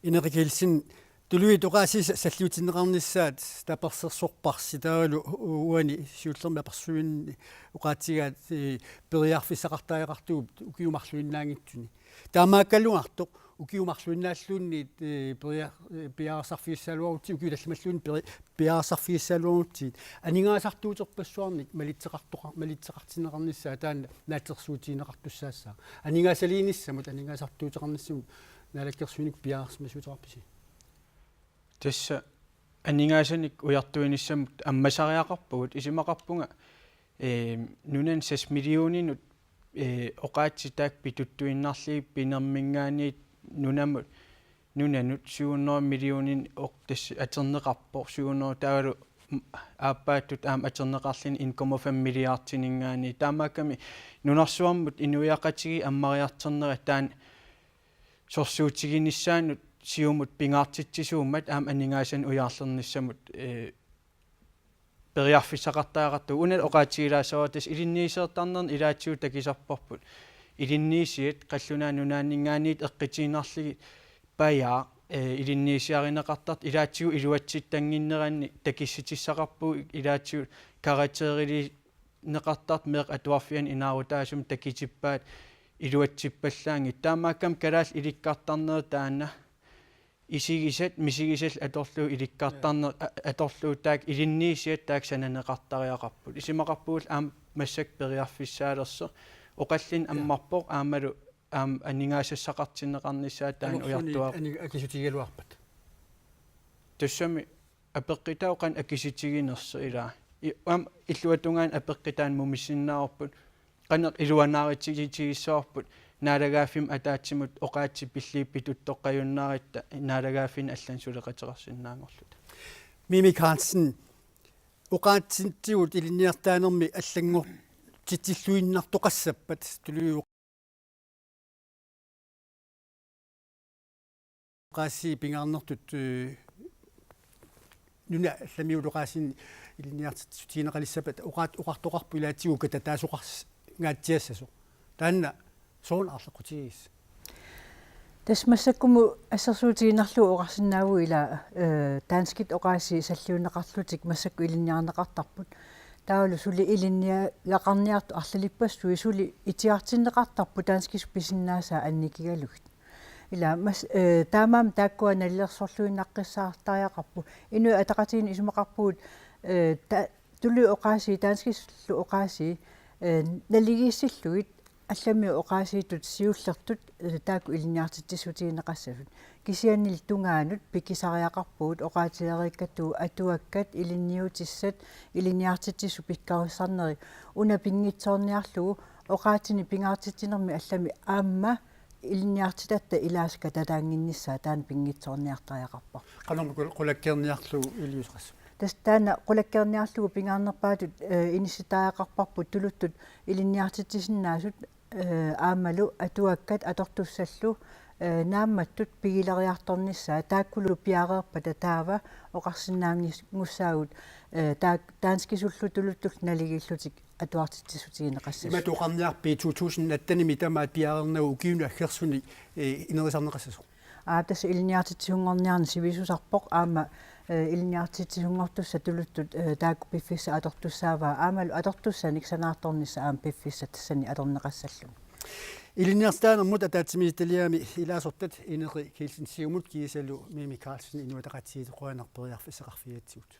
инерикилсин тулуи тоqaasi саллуутиннеқарнissaat таперсерсорпарситаалу уани сиуллерми аперсуинни уqaатигаат периарфиссақартаажақартугуп укиумарлуиннаангитсуни таамааккалуартоқ укиумарлуиннааллуунни пиарсарфиуссаалуарути укиулалламаллуунни пиарсарфиуссаалуарутит анингаасартуутерпассуарник малитсеқартинеқарнissaа таана наатерсуутинеқартуссаассаа анингаасалииниссамут анингаасартуутеқарниссамут налаккерсуиник пиаарсмасутерарписи тасса анингаасаник уяртуиниссамут аммасариақарпугут исимақарпунга нунан 6 миллионинут оqaатситаак питуттуиннарлии пинермингаани нунамут 700 миллионин тасса атернеқарпор 700 таалу ааппааттут аама атернеқарлини 1,5 миллиардтинингаани таамааками нунарсуармут инуяқатиги аммариартернера таан сорсуутигиниссаанут сиумут пингаартитсисуумат аама анингаасан уяарлерниссамут периарфиссақартаагарту унал оqaатигилаасава тас илинниисеэртарнерни илаатсуу такисарпарпут илинниисиат қаллунаа нунааннингаанит эққитиинарлиги паяа илинниисиаринеқартарт илаатсигу илуатситтангиннеранни такисситиссақарпу илаатсигу каратерили неқартарт меқ атуарфиан инаарутаасум такитиппаат илуатсиппаллаанги таамааккам калаал иликкаартарнер таана исигисат мисигисал аторлуу иликкаартарнер аторлуу таак илинниисиат таак сананеқартариақарпут исимақарпуул аам массак периарфиссаалерсо оқаллин аммарпоқ аамалу аам анингаасассақартиннеқарниссаа таан уяртуаа акисутигилуарпат тассами апеққитаоқан акиситигинерсо илаа ам иллуатунгаан апеққитаан мумиссиннаарпут qanaq iluanaaritigitigissаарput naalagaaffim ataatsimut oqaatsi pilliippit uttoqqajunnaaritta naalagaaffin allan suleqateqarsinnaangorlut Mimi Carlsen oqaatsintigut ilinniartaanermi allangor titilluinnartoqassappat tulu qaasi pingaarnertut nuna allamiuluqaasin ilinniartitsutiineqalissapat oqartoqarpu ilaatigu katataasuqars ngaatiassaso taanna soon arlequtigiis тасмассаккуму ассерсуутигинарлу оqarsinnaagu ила таанскит оqaasi саллуунеqarlutik массакку илинниарнеqartarput таалу сули илинниа лақарниарту арлалиппассуи сули итиартиннеqartarpu таанскис писиннаасаа анникигалугит ила мас таамаам тааккуа наллерсорлуиннаққиссаартариақарпу ину атақатигин исумақарпуут тулу оqaasi таанскислу оqaasi налигииссиллугит аллами оqaasiитут сиуллертут тааку илинниартиттисутигинеqaссавут кисианнил тунгаанут пикисариақарпуут оqaатилериккатуу атуаккат илинниутиссат илинниартиттису пиккаруссарнери уна пингитсоорниарлугу оqaатини пингаартиттинерми аллами аамма илинниартитатта илааска татаангиннissaа таан пингитсоорниартариақарпа qanarmu qulakkerniarlugu iliusqass тастаана qulakkerniarlugu пингаарнерпаатут иниситаақарпарпут тулуттут илинниартитсиннаасут аамалу атуаккат атортуссаллу наамматтут пигилериарторнissaа тааккулу пиареерпа татаава оқарсинаангиссаагут таанскисуллу тулуттут налигиллутик атуартитсутигинеқассас иматуқарниарпи 2018-ними тамаат пиаернагу укиуну аггерсуни инерисарнеқассасо тасса илинниартитсунгорниарни сивисусарпоқ аама илинниартитсунгортусса тулуттут таакку пиффисса атортуссааваа аамалу атортуссаник санаарторнissaа аама пиффисса тассани аторнеқассаллу илинниартаанермут атаатсимииталиами илаасортат инери килсинсиумут киисалу Mimi Carlsen инуатақатсиитеқуанарпериарфиссақарфиатсигут